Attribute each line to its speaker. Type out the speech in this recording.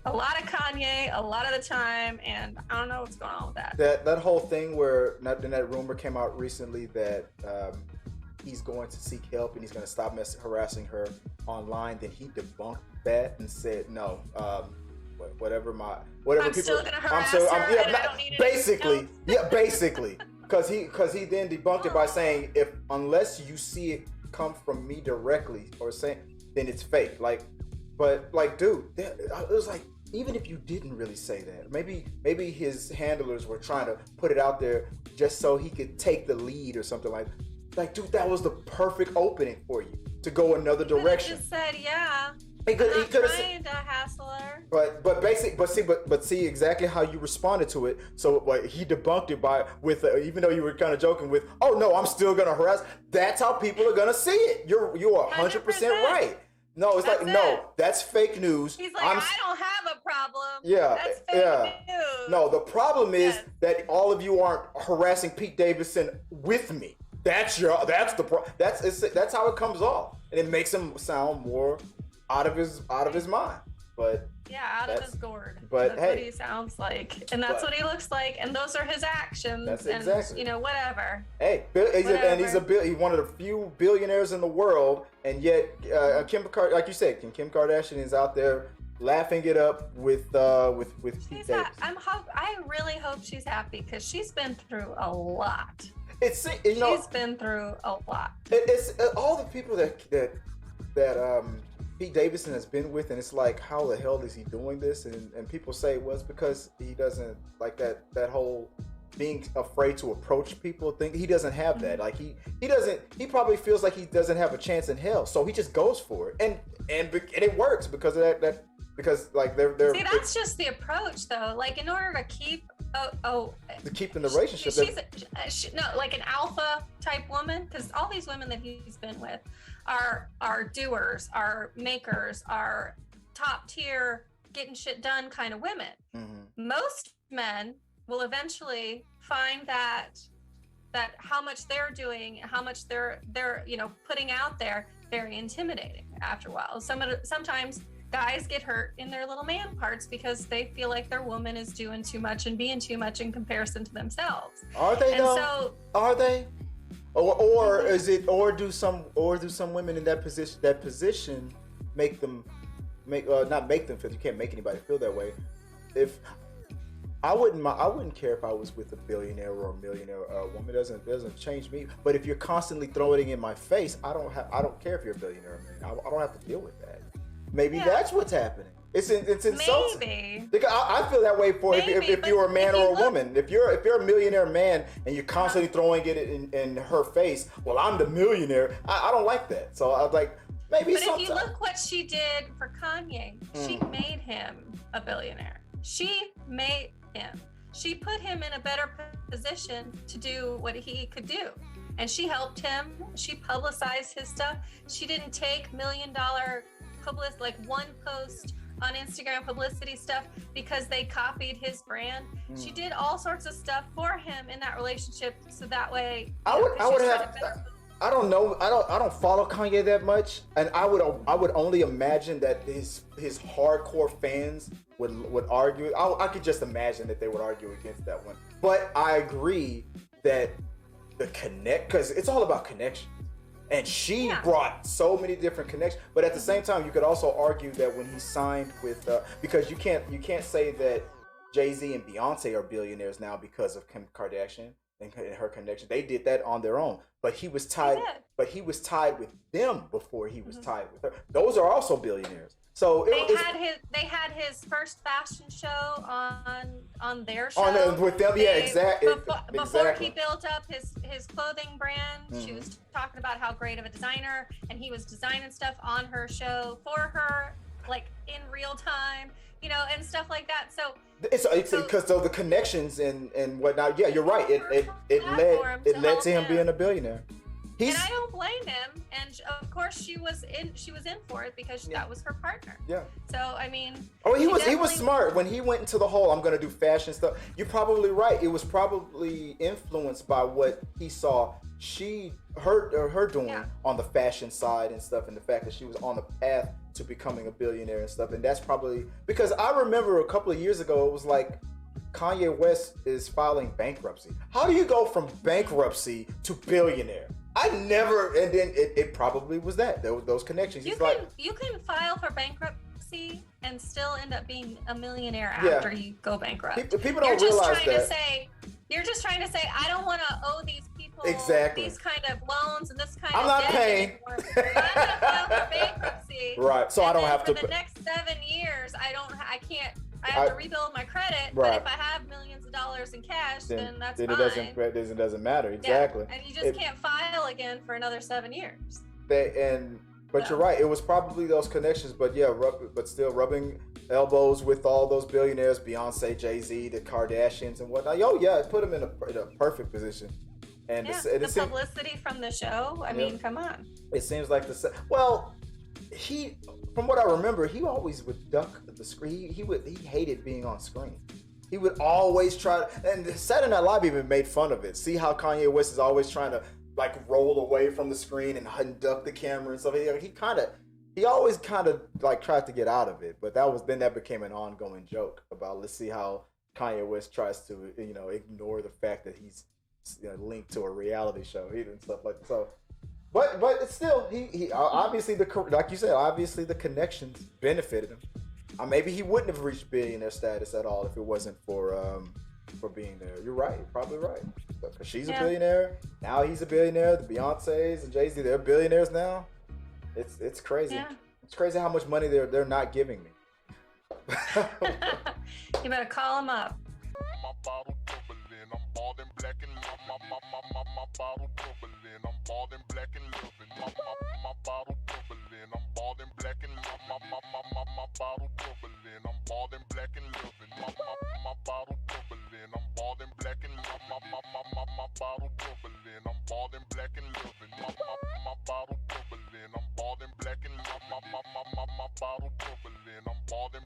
Speaker 1: a lot of Kanye a lot of the time, and I don't know what's going on with that.
Speaker 2: That whole thing where that rumor came out recently that he's going to seek help and he's going to stop harassing her online. Then he debunked that and said no. Whatever
Speaker 1: I'm
Speaker 2: people,
Speaker 1: still gonna harass her. I don't need
Speaker 2: basically, basically, because he then debunked it by saying unless you see it come from me directly or saying, then it's fake. Dude, it was like, even if you didn't really say that, maybe his handlers were trying to put it out there just so he could take the lead or something like, dude, that was the perfect opening for you to go another direction.
Speaker 1: He just said, yeah.
Speaker 2: He could have
Speaker 1: trying to hassle her.
Speaker 2: But see exactly how you responded to it. So he debunked it with even though you were kind of joking with, oh no, I'm still gonna harass. That's how people are gonna see it. You are 100% right. No, it's no, that's fake news.
Speaker 1: He's like, I don't have a problem.
Speaker 2: Yeah,
Speaker 1: that's fake news.
Speaker 2: No, the problem is that all of you aren't harassing Pete Davidson with me. That's the problem. That's how it comes off, and it makes him sound more out of his mind. But
Speaker 1: out of his gourd.
Speaker 2: But
Speaker 1: that's what he sounds like, and that's what he looks like, and those are his actions.
Speaker 2: That's exactly.
Speaker 1: And, whatever.
Speaker 2: Hey, he's one of the few billionaires in the world, and yet like you said, Kim Kardashian is out there laughing it up with Pete Davidson.
Speaker 1: I really hope she's happy because she's been through a lot.
Speaker 2: She's
Speaker 1: been through a lot.
Speaker 2: It's all the people that Pete Davidson has been with, and it's like, how the hell is he doing this? And people say, well, it's because he doesn't like that whole being afraid to approach people thing. He doesn't have that. Like he probably feels like he doesn't have a chance in hell, so he just goes for it, and it works because of that because like they're
Speaker 1: see, that's just the approach though. Like in order to keep
Speaker 2: to keep in the relationship,
Speaker 1: she's like an alpha type woman, because all these women that he's been with are doers, are makers, are top tier, getting shit done kind of women. Mm-hmm. Most men will eventually find that how much they're doing, how much they're putting out there, very intimidating after a while. Sometimes guys get hurt in their little man parts because they feel like their woman is doing too much and being too much in comparison to themselves.
Speaker 2: Are they though? Are they? Or is it? Or do some women in that position not make them feel? You can't make anybody feel that way. If I wouldn't care if I was with a billionaire or a millionaire woman. It doesn't change me. But if you're constantly throwing it in my face, I don't care if you're a billionaire or a millionaire. I don't have to deal with that. Maybe that's what's happening. It's insulting.
Speaker 1: Maybe.
Speaker 2: I feel that way if you're a man or a woman. If you're a millionaire man and you're constantly throwing it in her face, well, I'm the millionaire. I don't like that. So I was like, maybe. But
Speaker 1: if you look what she did for Kanye, she made him a billionaire. She made him. She put him in a better position to do what he could do. And she helped him. She publicized his stuff. She didn't take $1 million like one post on Instagram publicity stuff because they copied his brand. She did all sorts of stuff for him in that relationship, so that way
Speaker 2: I don't know. I don't follow Kanye that much, and I would only imagine that his hardcore fans would argue. I could just imagine that they would argue against that one. But I agree that because it's all about connection. And she brought so many different connections, but at the same time, you could also argue that when he signed with, because you can't say that Jay-Z and Beyonce are billionaires now because of Kim Kardashian and her connection. They did that on their own, but he was tied. But he was tied with them before he was tied with her. Those are also billionaires. So
Speaker 1: they had his first fashion show on their show.
Speaker 2: With them, exactly.
Speaker 1: Before he built up his clothing brand, she was talking about how great of a designer, and he was designing stuff on her show for her, like in real time, and stuff like that. So
Speaker 2: it's because the connections and whatnot. Yeah, you're right. It led to him being a billionaire.
Speaker 1: And I don't blame him. And of course, she was in for it because that was her partner. Yeah. So I mean.
Speaker 2: Oh, he was smart when he went into the whole I'm gonna do fashion stuff. You're probably right. It was probably influenced by what he saw her doing
Speaker 1: Yeah.
Speaker 2: on the fashion side and stuff, and the fact that she was on the path to becoming a billionaire and stuff, and that's probably because I remember a couple of years ago it was like Kanye West is filing bankruptcy. How do you go from bankruptcy to billionaire? I never, and then it probably was that those connections.
Speaker 1: You
Speaker 2: He's
Speaker 1: can
Speaker 2: like,
Speaker 1: you can file for bankruptcy and still end up being a millionaire
Speaker 2: Yeah.
Speaker 1: after you go bankrupt.
Speaker 2: people don't realize that.
Speaker 1: You're just trying to say, I don't want to owe these people
Speaker 2: Exactly.
Speaker 1: these kind of loans and this kind
Speaker 2: I'm
Speaker 1: of
Speaker 2: not
Speaker 1: debt
Speaker 2: paying.
Speaker 1: anymore. I'm gonna file for bankruptcy.
Speaker 2: Right, so I
Speaker 1: and
Speaker 2: don't
Speaker 1: then
Speaker 2: have
Speaker 1: for
Speaker 2: to.
Speaker 1: the next 7 years, I have to rebuild my credit.
Speaker 2: Right.
Speaker 1: But if I have millions of dollars in cash, then that's
Speaker 2: then
Speaker 1: fine.
Speaker 2: it doesn't matter. Exactly.
Speaker 1: Yeah. And you just can't file again for another 7 years.
Speaker 2: But you're right. It was probably those connections. But yeah, but still rubbing elbows with all those billionaires, Beyonce, Jay-Z, the Kardashians, and whatnot. Yo, yeah, it put him in a perfect position. And
Speaker 1: Yeah,
Speaker 2: the
Speaker 1: publicity from the show. I mean, come on.
Speaker 2: It seems like from what I remember, he always would duck the screen. He hated being on screen. He would always try to, and Saturday Night Live even made fun of it. See how Kanye West is always trying to like roll away from the screen and duck the camera and stuff. He always kind of like tried to get out of it, but that became an ongoing joke about let's see how Kanye West tries to ignore the fact that he's linked to a reality show and stuff like that. So, but it's still he obviously like you said, obviously the connections benefited him. Maybe he wouldn't have reached billionaire status at all if it wasn't for being there. You're right, you're probably right. Because she's a billionaire now, he's a billionaire. The Beyoncés and Jay-Z, they're billionaires now. It's crazy.
Speaker 1: Yeah.
Speaker 2: It's crazy how much money they're not giving me.
Speaker 1: You better call him up.
Speaker 3: My bottle bubbling, I'm bald and black and my bottle bubbling, I'm bald and black and loving. My bottle bubbling, I'm bald and black and my bottle bubbling, I'm bald and black and loving. My bottle bubbling, I'm bald and black and my bottle bubbling, I'm bald and black and loving. My bottle bubbling, I'm bald and black and my bottle bubbling, I'm bald and